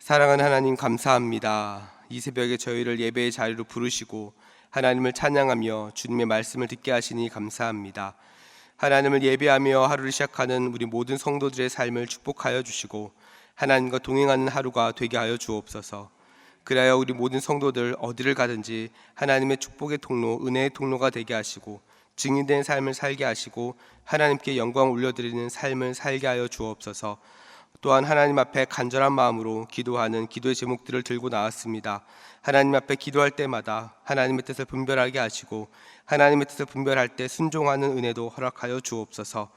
사랑하는 하나님, 감사합니다. 이 새벽에 저희를 예배의 자리로 부르시고 하나님을 찬양하며 주님의 말씀을 듣게 하시니 감사합니다. 하나님을 예배하며 하루를 시작하는 우리 모든 성도들의 삶을 축복하여 주시고 하나님과 동행하는 하루가 되게 하여 주옵소서. 그래야 우리 모든 성도들 어디를 가든지 하나님의 축복의 통로, 은혜의 통로가 되게 하시고 증인된 삶을 살게 하시고 하나님께 영광 올려드리는 삶을 살게 하여 주옵소서. 또한 하나님 앞에 간절한 마음으로 기도하는 기도의 제목들을 들고 나왔습니다. 하나님 앞에 기도할 때마다 하나님의 뜻을 분별하게 하시고 하나님의 뜻을 분별할 때 순종하는 은혜도 허락하여 주옵소서.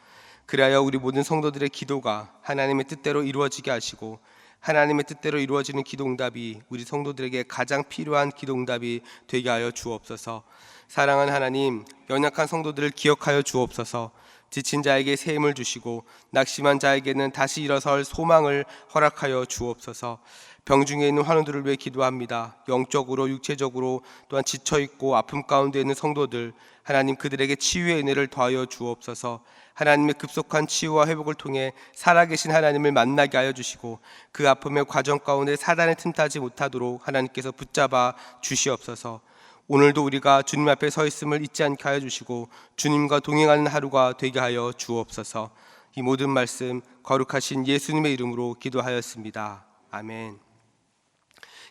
그리하여 우리 모든 성도들의 기도가 하나님의 뜻대로 이루어지게 하시고 하나님의 뜻대로 이루어지는 기도응답이 우리 성도들에게 가장 필요한 기도응답이 되게 하여 주옵소서. 사랑하는 하나님, 연약한 성도들을 기억하여 주옵소서. 지친 자에게 새 힘을 주시고 낙심한 자에게는 다시 일어설 소망을 허락하여 주옵소서. 병중에 있는 환우들을 위해 기도합니다. 영적으로 육체적으로 또한 지쳐있고 아픔 가운데 있는 성도들, 하나님 그들에게 치유의 은혜를 더하여 주옵소서. 하나님의 급속한 치유와 회복을 통해 살아계신 하나님을 만나게 하여 주시고 그 아픔의 과정 가운데 사단에 틈타지 못하도록 하나님께서 붙잡아 주시옵소서. 오늘도 우리가 주님 앞에 서 있음을 잊지 않게 하여 주시고 주님과 동행하는 하루가 되게 하여 주옵소서. 이 모든 말씀 거룩하신 예수님의 이름으로 기도하였습니다. 아멘.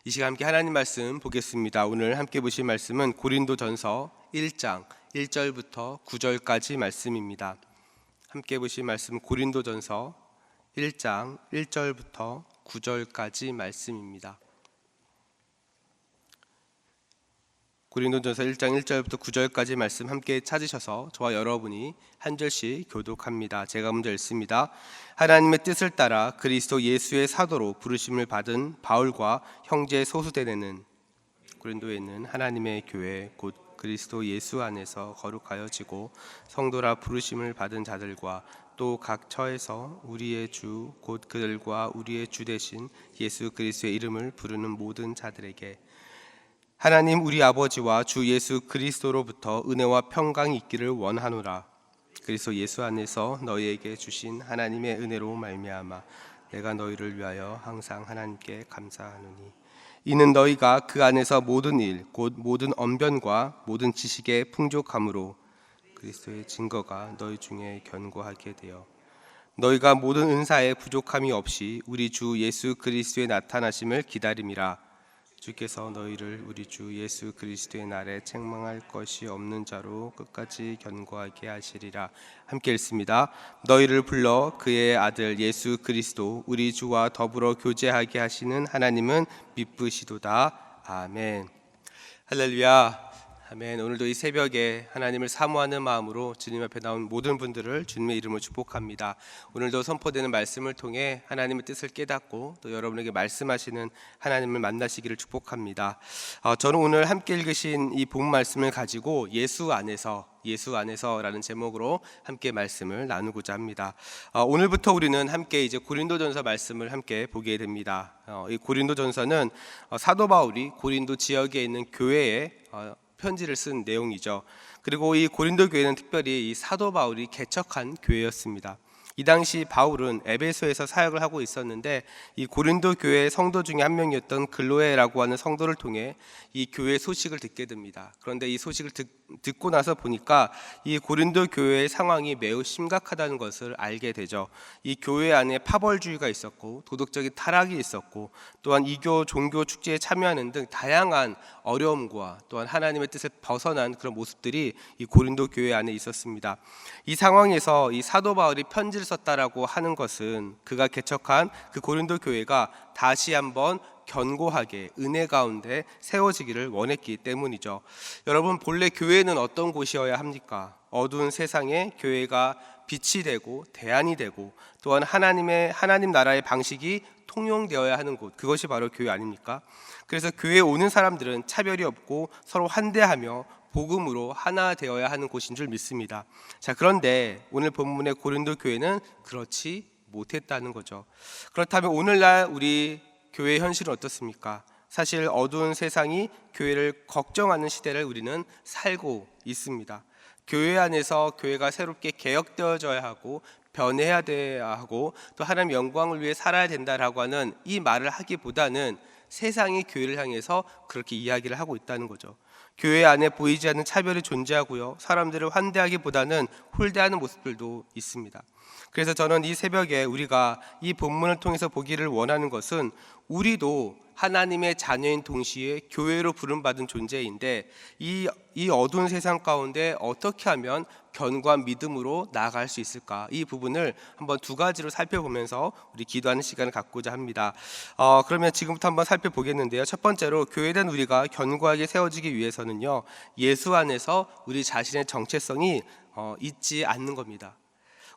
이 시간 함께 하나님 말씀 보겠습니다. 오늘 함께 보실 말씀은 고린도전서 1장 1절부터 9절까지 말씀입니다. 함께 보실 말씀 고린도전서 1장 1절부터 9절까지 말씀입니다. 고린도전서 1장 1절부터 9절까지 말씀 함께 찾으셔서 저와 여러분이 한 절씩 교독합니다. 제가 먼저 읽습니다. 하나님의 뜻을 따라 그리스도 예수의 사도로 부르심을 받은 바울과 형제 소수대네는 고린도에 있는 하나님의 교회 곧 그리스도 예수 안에서 거룩하여지고 성도라 부르심을 받은 자들과 또 각 처에서 우리의 주 곧 그들과 우리의 주 되신 예수 그리스도의 이름을 부르는 모든 자들에게 하나님 우리 아버지와 주 예수 그리스도로부터 은혜와 평강이 있기를 원하노라. 그리스도 예수 안에서 너희에게 주신 하나님의 은혜로 말미암아 내가 너희를 위하여 항상 하나님께 감사하노니 이는 너희가 그 안에서 모든 일 곧 모든 언변과 모든 지식에 풍족함으로 그리스도의 증거가 너희 중에 견고하게 되어 너희가 모든 은사에 부족함이 없이 우리 주 예수 그리스도의 나타나심을 기다림이라. 주께서 너희를 우리 주 예수 그리스도의 날에 책망할 것이 없는 자로 끝까지 견고하게 하시리라. 함께 읽습니다. 너희를 불러 그의 아들 예수 그리스도 우리 주와 더불어 교제하게 하시는 하나님은 미쁘시도다. 아멘. 할렐루야. 아멘. 오늘도 이 새벽에 하나님을 사모하는 마음으로 주님 앞에 나온 모든 분들을 주님의 이름으로 축복합니다. 오늘도 선포되는 말씀을 통해 하나님의 뜻을 깨닫고 또 여러분에게 말씀하시는 하나님을 만나시기를 축복합니다. 저는 오늘 함께 읽으신 이 본 말씀을 가지고 예수 안에서라는 제목으로 함께 말씀을 나누고자 합니다. 오늘부터 우리는 함께 이제 고린도전서 말씀을 함께 보게 됩니다. 이 고린도전서는 사도 바울이 고린도 지역에 있는 교회에 편지를 쓴 내용이죠. 그리고 이 고린도 교회는 특별히 이 사도 바울이 개척한 교회였습니다. 이 당시 바울은 에베소에서 사역을 하고 있었는데 이 고린도 교회의 성도 중에 한 명이었던 글로에라고 하는 성도를 통해 이 교회 소식을 듣게 됩니다. 그런데 이 소식을 듣고 나서 보니까 이 고린도 교회의 상황이 매우 심각하다는 것을 알게 되죠. 이 교회 안에 파벌주의가 있었고 도덕적인 타락이 있었고 또한 이교 종교 축제에 참여하는 등 다양한 어려움과 또한 하나님의 뜻을 벗어난 그런 모습들이 이 고린도 교회 안에 있었습니다. 이 상황에서 이 사도 바울이 편지를 썼다라고 하는 것은 그가 개척한 그 고린도 교회가 다시 한번 견고하게 은혜 가운데 세워지기를 원했기 때문이죠. 여러분, 본래 교회는 어떤 곳이어야 합니까? 어두운 세상에 교회가 빛이 되고 대안이 되고 또한 하나님 나라의 방식이 통용되어야 하는 곳, 그것이 바로 교회 아닙니까? 그래서 교회에 오는 사람들은 차별이 없고 서로 환대하며 복음으로 하나 되어야 하는 곳인 줄 믿습니다. 자, 그런데 오늘 본문의 고린도 교회는 그렇지 못했다는 거죠. 그렇다면 오늘날 우리 교회의 현실은 어떻습니까? 사실 어두운 세상이 교회를 걱정하는 시대를 우리는 살고 있습니다. 교회 안에서 교회가 새롭게 개혁되어져야 하고 변해야 돼야 하고 또 하나님 영광을 위해 살아야 된다라고 하는 이 말을 하기보다는 세상이 교회를 향해서 그렇게 이야기를 하고 있다는 거죠. 교회 안에 보이지 않는 차별이 존재하고요, 사람들을 환대하기보다는 홀대하는 모습들도 있습니다. 그래서 저는 이 새벽에 우리가 이 본문을 통해서 보기를 원하는 것은 우리도 하나님의 자녀인 동시에 교회로 부름받은 존재인데 이 어두운 세상 가운데 어떻게 하면 견고한 믿음으로 나아갈 수 있을까, 이 부분을 한번 두 가지로 살펴보면서 우리 기도하는 시간을 갖고자 합니다. 그러면 지금부터 한번 살펴보겠는데요, 첫 번째로 교회에 대한 우리가 견고하게 세워지기 위해서는요, 예수 안에서 우리 자신의 정체성이 잊지 않는 겁니다.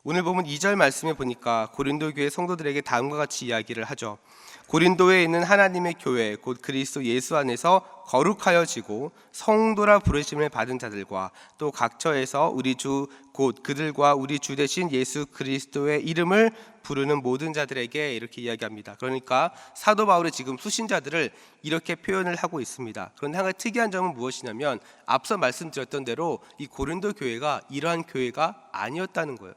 오늘 보면 2절 말씀에 보니까 고린도 교회 성도들에게 다음과 같이 이야기를 하죠. 고린도에 있는 하나님의 교회 곧 그리스도 예수 안에서 거룩하여지고 성도라 부르심을 받은 자들과 또 각처에서 우리 주 곧 그들과 우리 주 대신 예수 그리스도의 이름을 부르는 모든 자들에게 이렇게 이야기합니다. 그러니까 사도 바울이 지금 수신자들을 이렇게 표현을 하고 있습니다. 그런데 한 가지 특이한 점은 무엇이냐면 앞서 말씀드렸던 대로 이 고린도 교회가 이러한 교회가 아니었다는 거예요.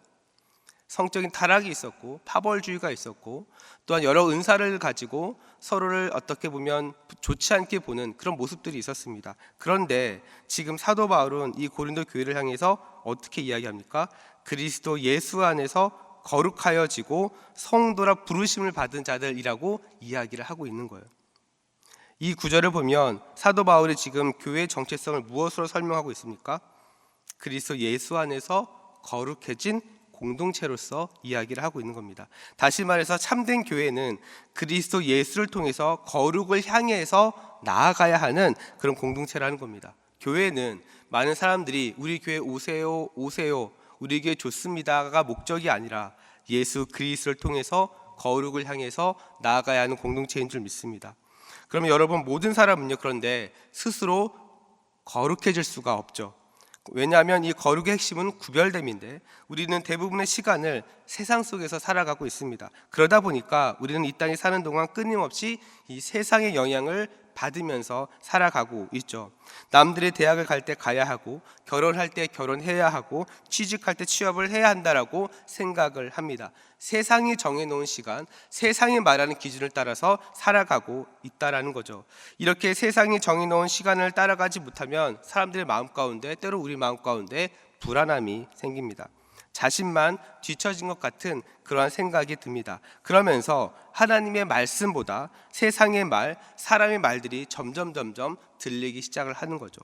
성적인 타락이 있었고 파벌주의가 있었고 또한 여러 은사를 가지고 서로를 어떻게 보면 좋지 않게 보는 그런 모습들이 있었습니다. 그런데 지금 사도 바울은 이 고린도 교회를 향해서 어떻게 이야기합니까? 그리스도 예수 안에서 거룩하여지고 성도라 부르심을 받은 자들이라고 이야기를 하고 있는 거예요. 이 구절을 보면 사도 바울이 지금 교회의 정체성을 무엇으로 설명하고 있습니까? 그리스도 예수 안에서 거룩해진 공동체로서 이야기를 하고 있는 겁니다. 다시 말해서 참된 교회는 그리스도 예수를 통해서 거룩을 향해서 나아가야 하는 그런 공동체라는 겁니다. 교회는 많은 사람들이 우리 교회 오세요, 오세요, 우리 교회 좋습니다가 목적이 아니라 예수 그리스도를 통해서 거룩을 향해서 나아가야 하는 공동체인 줄 믿습니다. 그러면 여러분, 모든 사람은요, 그런데 스스로 거룩해질 수가 없죠. 왜냐하면 이 거룩의 핵심은 구별됨인데 우리는 대부분의 시간을 세상 속에서 살아가고 있습니다. 그러다 보니까 우리는 이 땅에 사는 동안 끊임없이 이 세상의 영향을 받으면서 살아가고 있죠. 남들의 대학을 갈 때 가야 하고 결혼할 때 결혼해야 하고 취직할 때 취업을 해야 한다라고 생각을 합니다. 세상이 정해놓은 시간, 세상이 말하는 기준을 따라서 살아가고 있다라는 거죠. 이렇게 세상이 정해놓은 시간을 따라가지 못하면 사람들의 마음 가운데, 때로 우리 마음 가운데 불안함이 생깁니다. 자신만 뒤처진 것 같은 그러한 생각이 듭니다. 그러면서 하나님의 말씀보다 세상의 말, 사람의 말들이 점점 들리기 시작을 하는 거죠.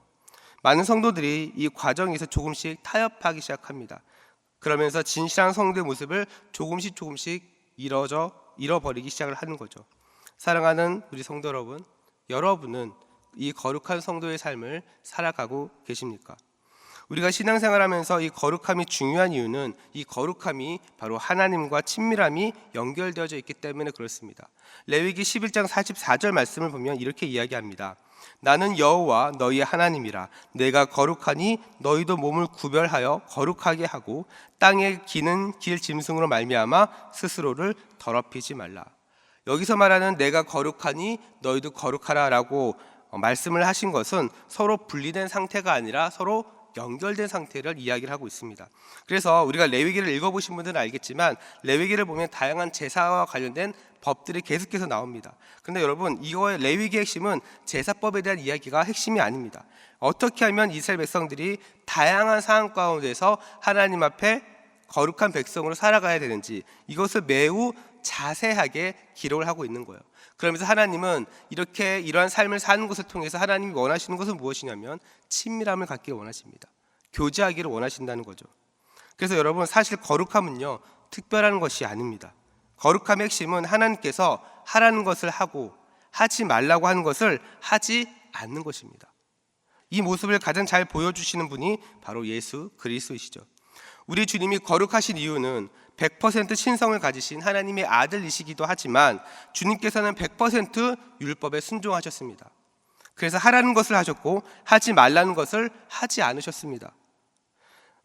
많은 성도들이 이 과정에서 조금씩 타협하기 시작합니다. 그러면서 진실한 성도의 모습을 조금씩 잃어버리기 시작을 하는 거죠. 사랑하는 우리 성도 여러분, 여러분은 이 거룩한 성도의 삶을 살아가고 계십니까? 우리가 신앙생활하면서 이 거룩함이 중요한 이유는 이 거룩함이 바로 하나님과 친밀함이 연결되어져 있기 때문에 그렇습니다. 레위기 11장 44절 말씀을 보면 이렇게 이야기합니다. 나는 여호와 너희의 하나님이라. 내가 거룩하니 너희도 몸을 구별하여 거룩하게 하고 땅에 기는 길 짐승으로 말미암아 스스로를 더럽히지 말라. 여기서 말하는 내가 거룩하니 너희도 거룩하라라고 말씀을 하신 것은 서로 분리된 상태가 아니라 서로 연결된 상태를 이야기를 하고 있습니다. 그래서 우리가 레위기를 읽어보신 분들은 알겠지만 레위기를 보면 다양한 제사와 관련된 법들이 계속해서 나옵니다. 그런데 여러분, 이거의 레위기의 핵심은 제사법에 대한 이야기가 핵심이 아닙니다. 어떻게 하면 이스라엘 백성들이 다양한 상황 가운데서 하나님 앞에 거룩한 백성으로 살아가야 되는지 이것을 매우 자세하게 기록을 하고 있는 거예요. 그러면서 하나님은 이러한 삶을 사는 것을 통해서 하나님이 원하시는 것은 무엇이냐면 친밀함을 갖기를 원하십니다. 교제하기를 원하신다는 거죠. 그래서 여러분, 사실 거룩함은요, 특별한 것이 아닙니다. 거룩함의 핵심은 하나님께서 하라는 것을 하고 하지 말라고 하는 것을 하지 않는 것입니다. 이 모습을 가장 잘 보여주시는 분이 바로 예수 그리스도이시죠. 우리 주님이 거룩하신 이유는 100% 신성을 가지신 하나님의 아들이시기도 하지만 주님께서는 100% 율법에 순종하셨습니다. 그래서 하라는 것을 하셨고 하지 말라는 것을 하지 않으셨습니다.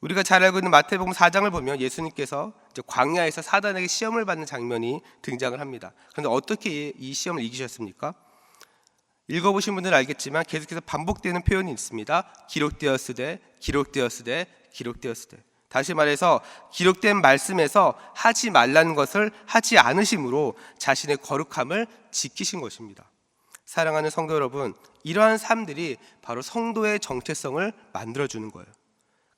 우리가 잘 알고 있는 마태복음 4장을 보면 예수님께서 광야에서 사단에게 시험을 받는 장면이 등장을 합니다. 그런데 어떻게 이 시험을 이기셨습니까? 읽어보신 분들은 알겠지만 계속해서 반복되는 표현이 있습니다. 기록되었으되 기록되었으되 기록되었으되. 다시 말해서 기록된 말씀에서 하지 말라는 것을 하지 않으심으로 자신의 거룩함을 지키신 것입니다. 사랑하는 성도 여러분, 이러한 삶들이 바로 성도의 정체성을 만들어주는 거예요.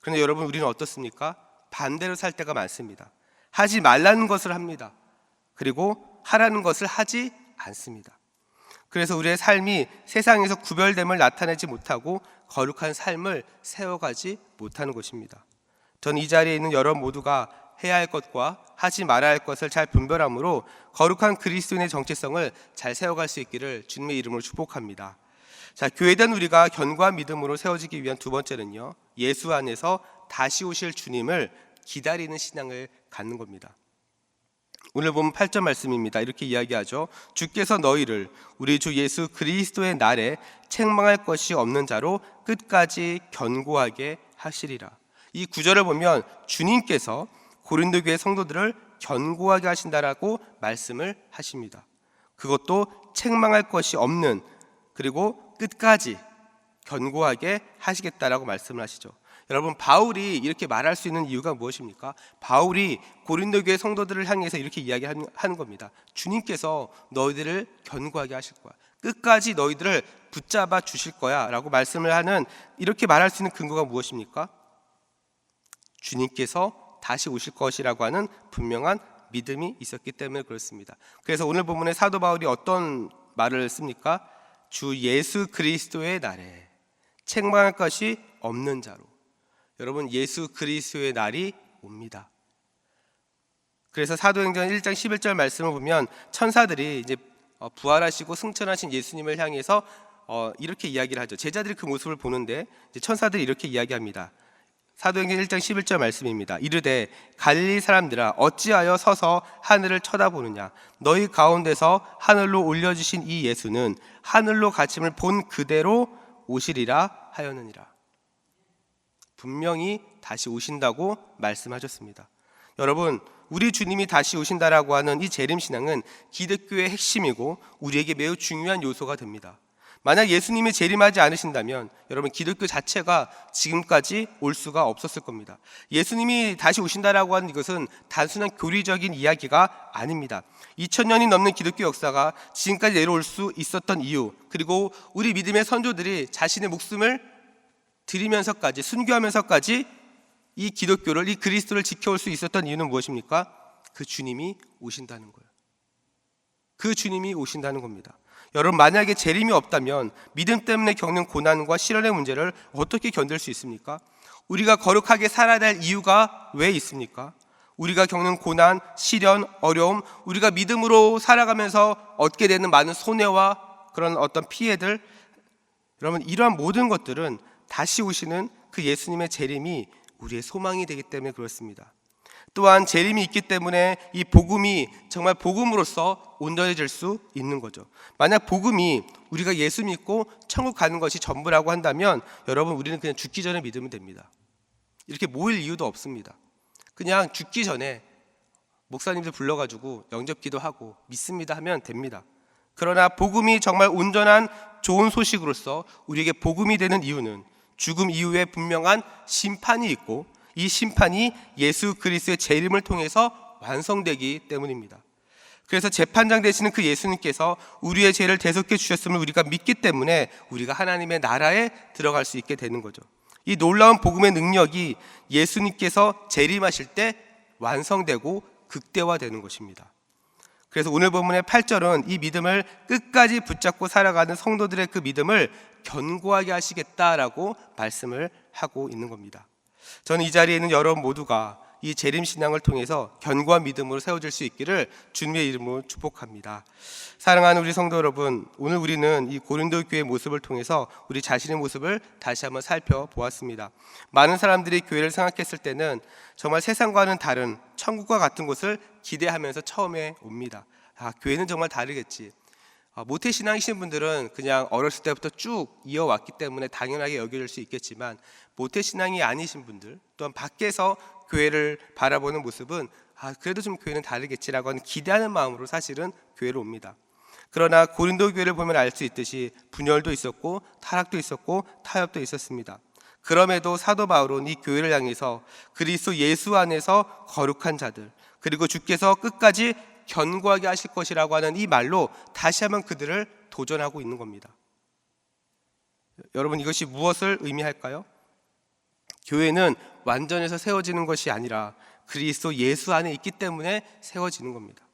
그런데 여러분, 우리는 어떻습니까? 반대로 살 때가 많습니다. 하지 말라는 것을 합니다. 그리고 하라는 것을 하지 않습니다. 그래서 우리의 삶이 세상에서 구별됨을 나타내지 못하고 거룩한 삶을 세워가지 못하는 것입니다. 저는 이 자리에 있는 여러분 모두가 해야 할 것과 하지 말아야 할 것을 잘 분별함으로 거룩한 그리스도인의 정체성을 잘 세워갈 수 있기를 주님의 이름으로 축복합니다. 자, 교회된 우리가 견고한 믿음으로 세워지기 위한 두 번째는요, 예수 안에서 다시 오실 주님을 기다리는 신앙을 갖는 겁니다. 오늘 보면 8절 말씀입니다. 이렇게 이야기하죠. 주께서 너희를 우리 주 예수 그리스도의 날에 책망할 것이 없는 자로 끝까지 견고하게 하시리라. 이 구절을 보면 주님께서 고린도 교회 성도들을 견고하게 하신다라고 말씀을 하십니다. 그것도 책망할 것이 없는, 그리고 끝까지 견고하게 하시겠다라고 말씀을 하시죠. 여러분, 바울이 이렇게 말할 수 있는 이유가 무엇입니까? 바울이 고린도 교회 성도들을 향해서 이렇게 이야기하는 겁니다. 주님께서 너희들을 견고하게 하실 거야. 끝까지 너희들을 붙잡아 주실 거야 라고 말씀을 하는, 이렇게 말할 수 있는 근거가 무엇입니까? 주님께서 다시 오실 것이라고 하는 분명한 믿음이 있었기 때문에 그렇습니다. 그래서 오늘 본문에 사도 바울이 어떤 말을 씁니까? 주 예수 그리스도의 날에 책망할 것이 없는 자로. 여러분, 예수 그리스도의 날이 옵니다. 그래서 사도행전 1장 11절 말씀을 보면 천사들이 이제 부활하시고 승천하신 예수님을 향해서 이렇게 이야기를 하죠. 제자들이 그 모습을 보는데 이제 천사들이 이렇게 이야기합니다. 사도행전 1장 11절 말씀입니다. 이르되 갈릴리 사람들아 어찌하여 서서 하늘을 쳐다보느냐. 너희 가운데서 하늘로 올려주신 이 예수는 하늘로 가심을 본 그대로 오시리라 하였느니라. 분명히 다시 오신다고 말씀하셨습니다. 여러분, 우리 주님이 다시 오신다라고 하는 이 재림신앙은 기독교의 핵심이고 우리에게 매우 중요한 요소가 됩니다. 만약 예수님이 재림하지 않으신다면 여러분, 기독교 자체가 지금까지 올 수가 없었을 겁니다. 예수님이 다시 오신다라고 하는 이것은 단순한 교리적인 이야기가 아닙니다. 2000년이 넘는 기독교 역사가 지금까지 내려올 수 있었던 이유, 그리고 우리 믿음의 선조들이 자신의 목숨을 드리면서까지, 순교하면서까지 이 기독교를, 이 그리스도를 지켜올 수 있었던 이유는 무엇입니까? 그 주님이 오신다는 거예요. 그 주님이 오신다는 겁니다. 여러분, 만약에 재림이 없다면 믿음 때문에 겪는 고난과 시련의 문제를 어떻게 견딜 수 있습니까? 우리가 거룩하게 살아야 할 이유가 왜 있습니까? 우리가 겪는 고난, 시련, 어려움, 우리가 믿음으로 살아가면서 얻게 되는 많은 손해와 그런 어떤 피해들, 여러분, 이러한 모든 것들은 다시 오시는 그 예수님의 재림이 우리의 소망이 되기 때문에 그렇습니다. 또한 재림이 있기 때문에 이 복음이 정말 복음으로서 온전해질 수 있는 거죠. 만약 복음이 우리가 예수 믿고 천국 가는 것이 전부라고 한다면 여러분, 우리는 그냥 죽기 전에 믿으면 됩니다. 이렇게 모일 이유도 없습니다. 그냥 죽기 전에 목사님들 불러가지고 영접기도 하고 믿습니다 하면 됩니다. 그러나 복음이 정말 온전한 좋은 소식으로서 우리에게 복음이 되는 이유는 죽음 이후에 분명한 심판이 있고 이 심판이 예수 그리스도의 재림을 통해서 완성되기 때문입니다. 그래서 재판장 되시는 그 예수님께서 우리의 죄를 대속해 주셨음을 우리가 믿기 때문에 우리가 하나님의 나라에 들어갈 수 있게 되는 거죠. 이 놀라운 복음의 능력이 예수님께서 재림하실 때 완성되고 극대화되는 것입니다. 그래서 오늘 본문의 8절은 이 믿음을 끝까지 붙잡고 살아가는 성도들의 그 믿음을 견고하게 하시겠다라고 말씀을 하고 있는 겁니다. 저는 이 자리에 있는 여러분 모두가 이 재림신앙을 통해서 견고한 믿음으로 세워질 수 있기를 주님의 이름으로 축복합니다. 사랑하는 우리 성도 여러분, 오늘 우리는 이 고린도 교회의 모습을 통해서 우리 자신의 모습을 다시 한번 살펴보았습니다. 많은 사람들이 교회를 생각했을 때는 정말 세상과는 다른 천국과 같은 곳을 기대하면서 처음에 옵니다. 교회는 정말 다르겠지. 모태신앙이신 분들은 그냥 어렸을 때부터 쭉 이어왔기 때문에 당연하게 여겨질 수 있겠지만, 모태신앙이 아니신 분들, 또한 밖에서 교회를 바라보는 모습은 그래도 좀 교회는 다르겠지라고 하는 기대하는 마음으로 사실은 교회를 옵니다. 그러나 고린도 교회를 보면 알 수 있듯이 분열도 있었고 타락도 있었고 타협도 있었습니다. 그럼에도 사도 바울은 이 교회를 향해서 그리스도 예수 안에서 거룩한 자들, 그리고 주께서 끝까지 견고하게 하실 것이라고 하는 이 말로 다시 한번 그들을 도전하고 있는 겁니다. 여러분, 이것이 무엇을 의미할까요? 교회는 완전해서 세워지는 것이 아니라 그리스도 예수 안에 있기 때문에 세워지는 겁니다.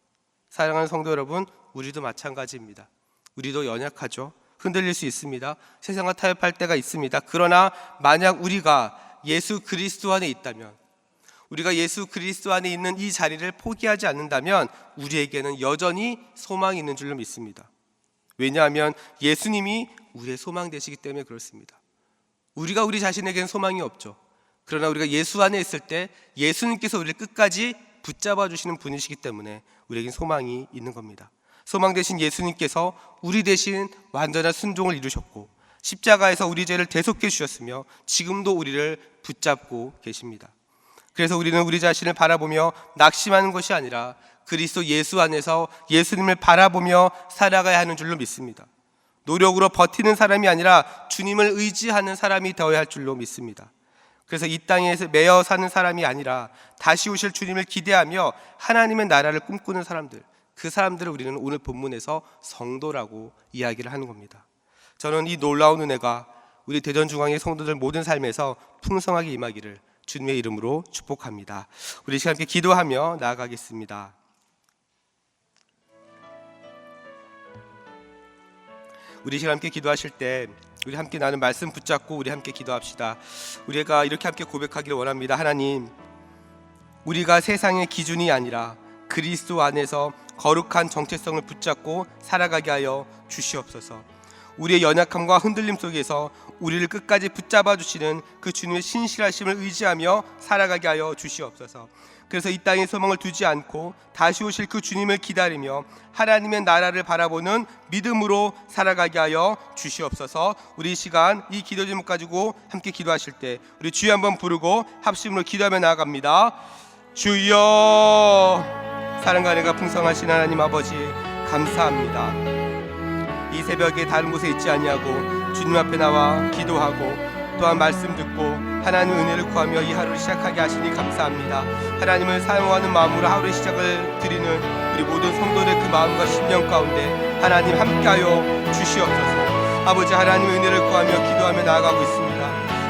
사랑하는 성도 여러분, 우리도 마찬가지입니다. 우리도 연약하죠. 흔들릴 수 있습니다. 세상과 타협할 때가 있습니다. 그러나 만약 우리가 예수 그리스도 안에 있다면, 우리가 예수 그리스도 안에 있는 이 자리를 포기하지 않는다면 우리에게는 여전히 소망이 있는 줄로 믿습니다. 왜냐하면 예수님이 우리의 소망 되시기 때문에 그렇습니다. 우리가 우리 자신에게는 소망이 없죠. 그러나 우리가 예수 안에 있을 때 예수님께서 우리를 끝까지 붙잡아 주시는 분이시기 때문에 우리에겐 소망이 있는 겁니다. 소망 되신 예수님께서 우리 대신 완전한 순종을 이루셨고 십자가에서 우리 죄를 대속해 주셨으며 지금도 우리를 붙잡고 계십니다. 그래서 우리는 우리 자신을 바라보며 낙심하는 것이 아니라 그리스도 예수 안에서 예수님을 바라보며 살아가야 하는 줄로 믿습니다. 노력으로 버티는 사람이 아니라 주님을 의지하는 사람이 되어야 할 줄로 믿습니다. 그래서 이 땅에서 매여 사는 사람이 아니라 다시 오실 주님을 기대하며 하나님의 나라를 꿈꾸는 사람들, 그 사람들을 우리는 오늘 본문에서 성도라고 이야기를 하는 겁니다. 저는 이 놀라운 은혜가 우리 대전중앙의 성도들 모든 삶에서 풍성하게 임하기를 주님의 이름으로 축복합니다. 우리 시간 함께 기도하며 나아가겠습니다. 우리 시간 함께 기도하실 때 우리 함께 나는 말씀 붙잡고 우리 함께 기도합시다. 우리가 이렇게 함께 고백하기를 원합니다. 하나님, 우리가 세상의 기준이 아니라 그리스도 안에서 거룩한 정체성을 붙잡고 살아가게 하여 주시옵소서. 우리의 연약함과 흔들림 속에서 우리를 끝까지 붙잡아 주시는 그 주님의 신실하심을 의지하며 살아가게 하여 주시옵소서. 그래서 이 땅에 소망을 두지 않고 다시 오실 그 주님을 기다리며 하나님의 나라를 바라보는 믿음으로 살아가게 하여 주시옵소서. 우리 이 시간 이 기도 제목 가지고 함께 기도하실 때 우리 주여 한번 부르고 합심으로 기도하며 나아갑니다. 주여, 사랑과 은혜가 풍성하신 하나님 아버지, 감사합니다. 이 새벽에 다른 곳에 있지 아니하고 주님 앞에 나와 기도하고 또한 말씀 듣고 하나님의 은혜를 구하며 이 하루를 시작하게 하시니 감사합니다. 하나님을 사용하는 마음으로 하루의 시작을 드리는 우리 모든 성도들의 그 마음과 심령 가운데 하나님 함께하여 주시옵소서. 아버지, 하나님의 은혜를 구하며 기도하며 나아가고 있습니다.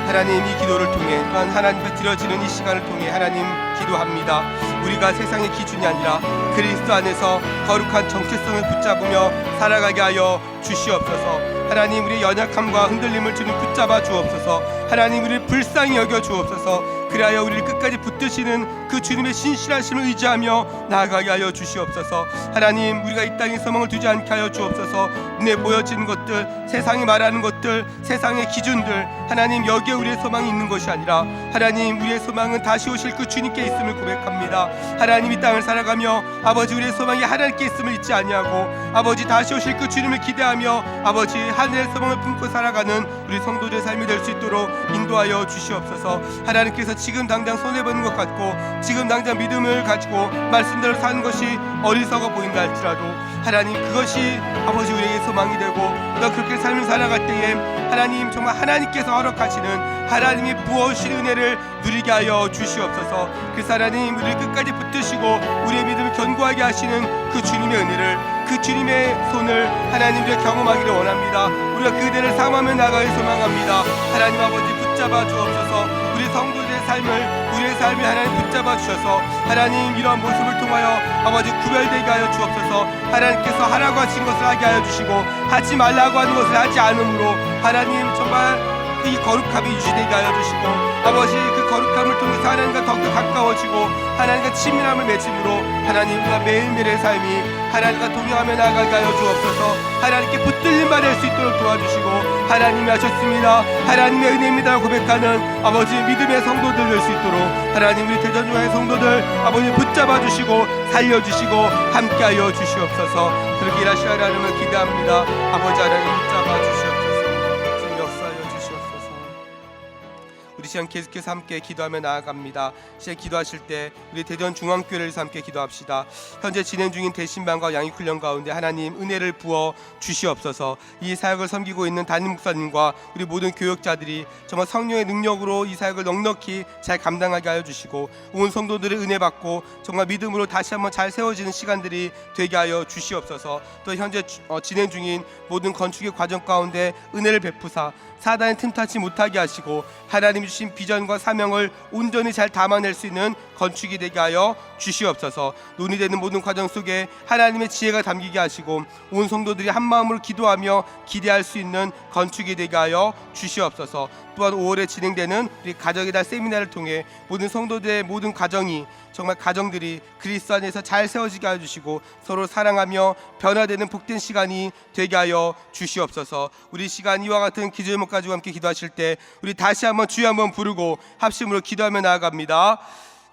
하나님, 이 기도를 통해 또한 하나님 앞에 드려지는 이 시간을 통해 하나님 기도합니다. 우리가 세상의 기준이 아니라 그리스도 안에서 거룩한 정체성을 붙잡으며 살아가게 하여 주시옵소서. 하나님, 우리의 연약함과 흔들림을 주님 붙잡아 주옵소서. 하나님, 우리를 불쌍히 여겨 주옵소서. 그리하여 우리를 끝까지 붙드시는 그 주님의 신실하심을 의지하며 나아가게 하여 주시옵소서. 하나님, 우리가 이 땅에 소망을 두지 않게 하여 주옵소서. 눈에 보여지는 것들, 세상이 말하는 것들, 세상의 기준들, 하나님, 여기에 우리의 소망이 있는 것이 아니라 하나님, 우리의 소망은 다시 오실 그 주님께 있음을 고백합니다. 하나님, 이 땅을 살아가며 아버지, 우리의 소망이 하나님께 있음을 잊지 아니하고 아버지, 다시 오실 그 주님을 기대하며 아버지, 하늘의 소망을 품고 살아가는 우리 성도들의 삶이 될 수 있도록 인도하여 주시옵소서. 하나님께서 지금 당장 손해보는 것 같고 지금 당장 믿음을 가지고 말씀대로 사는 것이 어리석어 보인다 할지라도 하나님, 그것이 아버지 우리에게 소망이 되고 또 그렇게 삶을 살아갈 때에 하나님, 정말 하나님께서 허락하시는 하나님이 부어주신 은혜를 누리게 하여 주시옵소서. 그래서 하나님, 우리를 끝까지 붙드시고 우리의 믿음을 견고하게 하시는 그 주님의 은혜를, 그 주님의 손을 하나님, 우리가 경험하기를 원합니다. 우리가 그 은혜를 삼하며 나가길 소망합니다. 하나님 아버지, 붙잡아 주옵소서. 우리 성도들의 삶을, 우리의 삶을 하나님 붙잡아 주셔서 하나님, 이러한 모습을 통하여 아버지 구별되게 하여 주옵소서. 하나님께서 하라고 하신 것을 하게 하여 주시고 하지 말라고 하는 것을 하지 않음으로 하나님, 정말 이 거룩함이 유지되게 하여 주시고 아버지, 그 거룩함을 통해서 하나님과 더욱더 가까워지고 하나님과 친밀함을 맺음으로 하나님과 매일매일의 삶이 하나님과 동행하며 나아가게 하여 주옵소서. 하나님께 붙들림 받을 수 있도록 도와주시고 하나님이 하셨습니다, 하나님의 은혜입니다 고백하는 아버지 믿음의 성도들 될 수 있도록 하나님, 우리 대전중앙의 성도들 아버지 붙잡아 주시고 살려주시고 함께하여 주시옵소서. 그렇게 일하시려 하나님을 기대합니다. 아버지, 하나님 붙잡아 주시옵소서. 우리 시간 계속해서 함께 기도하며 나아갑니다. 시간 기도하실 때 우리 대전중앙교회를 위해서 함께 기도합시다. 현재 진행 중인 대신반과 양육훈련 가운데 하나님 은혜를 부어 주시옵소서. 이 사역을 섬기고 있는 담임 목사님과 우리 모든 교역자들이 정말 성령의 능력으로 이 사역을 넉넉히 잘 감당하게 하여 주시고 온 성도들의 은혜 받고 정말 믿음으로 다시 한번 잘 세워지는 시간들이 되게 하여 주시옵소서. 또 현재 진행 중인 모든 건축의 과정 가운데 은혜를 베푸사 사단의 틈타지 못하게 하시고 하나님이 주신 비전과 사명을 온전히 잘 담아낼 수 있는 건축이 되게 하여 주시옵소서. 논의되는 모든 과정 속에 하나님의 지혜가 담기게 하시고 온 성도들이 한 마음으로 기도하며 기대할 수 있는 건축이 되게 하여 주시옵소서. 또한 5월에 진행되는 우리 가정의 달 세미나를 통해 모든 성도들의 모든 가정이 정말 가정들이 그리스도 안에서 잘 세워지게 하여 주시고 서로 사랑하며 변화되는 복된 시간이 되게 하여 주시옵소서. 우리 시간 이와 같은 기도 제목 가지고 함께 기도하실 때 우리 다시 한번 주여 한번 부르고 합심으로 기도하며 나아갑니다.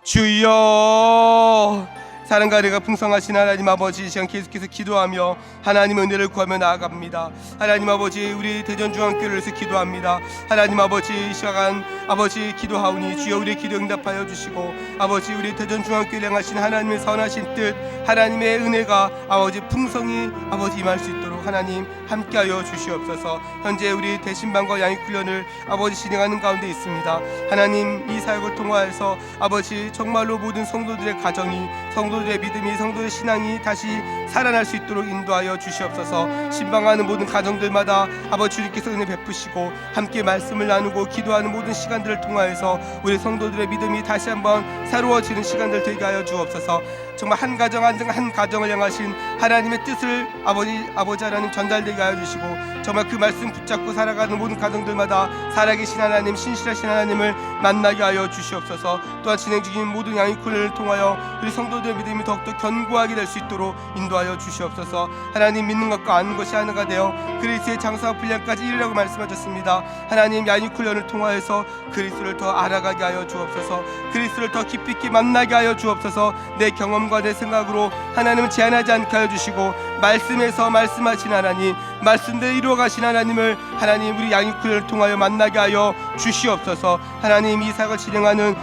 주여. 사랑과 은혜가 풍성하신 하나님 아버지, 이 시간 계속해서 기도하며 하나님의 은혜를 구하며 나아갑니다. 하나님 아버지, 우리 대전중앙교회를 위해서 기도합니다. 하나님 아버지, 이 시간 아버지 기도하오니 주여 우리의 기도 응답하여 주시고 아버지 우리 대전중앙교회를 향하신 하나님의 선하신 뜻, 하나님의 은혜가 아버지 풍성히 아버지 임할 수 있도록 하나님 함께하여 주시옵소서. 현재 우리 대신반과 양육훈련을 아버지 진행하는 가운데 있습니다. 하나님 이 사역을 통하여서 아버지 정말로 모든 성도들의 가정이, 성도들의 믿음이, 성도의 신앙이 다시 살아날 수 있도록 인도하여 주시옵소서. 신방하는 모든 가정들마다 아버지 주님께서 은혜 베푸시고 함께 말씀을 나누고 기도하는 모든 시간들을 통하여서 우리 성도들의 믿음이 다시 한번 새로워지는 시간들 되게 하여 주옵소서. 정말 한 가정 한 가정을 향하신 하나님의 뜻을 아버지 하나님 전달되게 하여 주시고 정말 그 말씀 붙잡고 살아가는 모든 가정들마다 살아계신 하나님, 신실하신 하나님을 만나게 하여 주시옵소서. 또한 진행 중인 모든 양육훈련을 통하여 우리 성도들의 믿음이 더욱더 견고하게 될 수 있도록 인도하여 주시옵소서. 하나님 믿는 것과 아는 것이 하나가 되어 그리스도의 장사와 분량까지 이르라고 말씀하셨습니다. 하나님 양육훈련을 통하여서 그리스도를 더 알아가게 하여 주옵소서. 그리스도를 더 깊이 있게 만나게 하여 주옵소서. 내 경험과 내 생각으로 하나님을 제한하지 않게 하여 주시고 말씀에서 말씀하신 하나님, 말씀대로 이루어가신 하나님을 하나님 우리 양육훈련을 통하여 만나게 하여 주시옵소서. 하나님 이 사역을 진행하는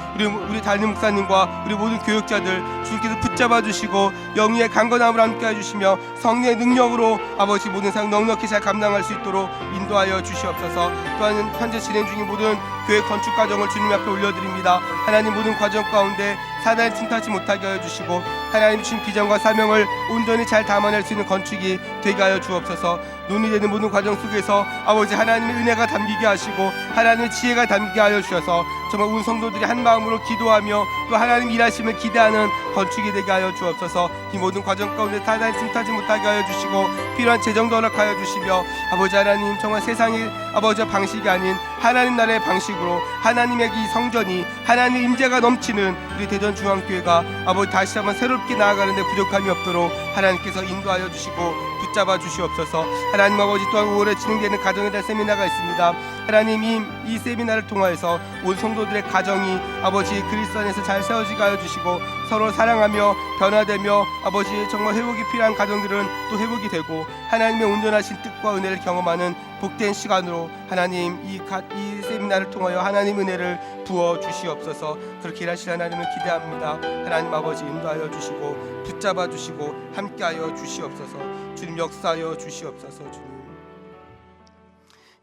우리 담임 목사님과 우리 모든 교역자들 주님께서 붙잡아 주시고 영의 강건함을 함께 해주시며 성령의 능력으로 아버지 모든 사역 넉넉히 잘 감당할 수 있도록 인도하여 주시옵소서. 또한 현재 진행 중인 모든 교회 건축 과정을 주님 앞에 올려드립니다. 하나님 모든 과정 가운데 사단이 틈타지 못하게 하여 주시고 하나님 주신 비전과 사명을 온전히 잘 담아낼 수 있는 건축이 되게 하여 주옵소서. 논의되는 모든 과정 속에서 아버지 하나님의 은혜가 담기게 하시고 하나님의 지혜가 담기게 하여 주셔서 정말 온 성도들이 한 마음으로 기도하며 또 하나님 일하심을 기대하는 건축이 되게 하여 주옵소서. 이 모든 과정 가운데 사단이 틈타지 못하게 하여 주시고 필요한 재정도 허락하여 주시며 아버지 하나님 정말 세상의 아버지의 방식이 아닌 하나님 나라의 방식으로 하나님의 이 성전이 하나님의 임재가 넘치는 우리 대전중앙교회가 아버지 다시 한번 새롭게 나아가는데 부족함이 없도록 하나님께서 인도하여 주시고 붙잡아 주시옵소서. 하나님 아버지 또한 5월에 진행되는 가정의 달 세미나가 있습니다. 하나님 이 세미나를 통하여서 온 성도들의 가정이 아버지 그리스도 안에서 잘 세워지게 하여 주시고 서로 사랑하며 변화되며 아버지 정말 회복이 필요한 가정들은 또 회복이 되고 하나님의 온전하신 뜻과 은혜를 경험하는 복된 시간으로 하나님 이 세미나를 통하여 하나님 은혜를 부어 주시옵소서. 그렇게 일하실 하나님을 기대합니다. 하나님 아버지 인도하여 주시고 붙잡아 주시고 함께하여 주시옵소서. 주님 역사하여 주시옵소서. 주님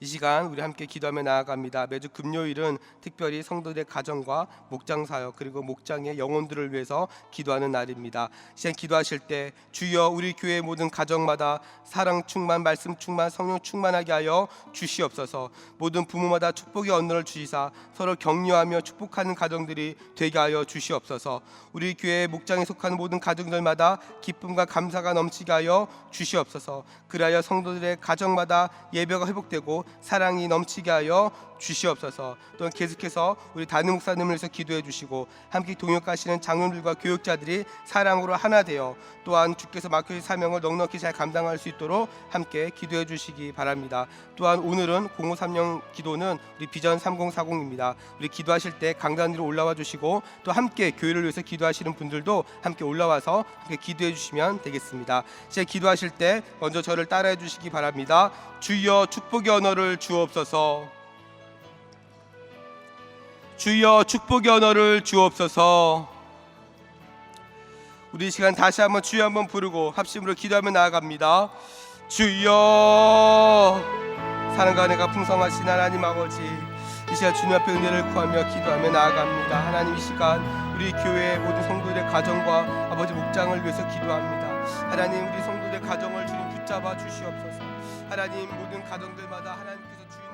이 시간 우리 함께 기도하며 나아갑니다. 매주 금요일은 특별히 성도들의 가정과 목장 사역 그리고 목장의 영혼들을 위해서 기도하는 날입니다. 시간 기도하실 때 주여 우리 교회 모든 가정마다 사랑 충만, 말씀 충만, 성령 충만하게 하여 주시옵소서. 모든 부모마다 축복의 언어를 주시사 서로 격려하며 축복하는 가정들이 되게 하여 주시옵소서. 우리 교회 목장에 속하는 모든 가정들마다 기쁨과 감사가 넘치게 하여 주시옵소서. 그리하여 성도들의 가정마다 예배가 회복되고 사랑이 넘치게 하여 주시옵소서. 또한 계속해서 우리 담임 목사님을 위해서 기도해 주시고 함께 동역하시는 장로들과 교역자들이 사랑으로 하나 되어 또한 주께서 맡겨주신 사명을 넉넉히 잘 감당할 수 있도록 함께 기도해 주시기 바랍니다. 또한 오늘은 0530 기도는 우리 비전 3040입니다. 우리 기도하실 때 강단 위로 올라와 주시고 또 함께 교회를 위해서 기도하시는 분들도 함께 올라와서 함께 기도해 주시면 되겠습니다. 이제 기도하실 때 먼저 저를 따라해 주시기 바랍니다. 주여 축복의 언어를 주옵소서. 주여 축복의 언어를 주옵소서. 우리 이 시간 다시 한번 주여 한번 부르고 합심으로 기도하며 나아갑니다. 주여, 사랑과 은혜가 풍성하신 하나님 아버지, 이 시간 주님 앞에 은혜를 구하며 기도하며 나아갑니다. 하나님, 이 시간 우리 교회의 모든 성도들의 가정과 아버지 목장을 위해서 기도합니다. 하나님, 우리 성도들의 가정을 주님 붙잡아 주시옵소서. 하나님, 모든 가정들마다 하나님께서 주인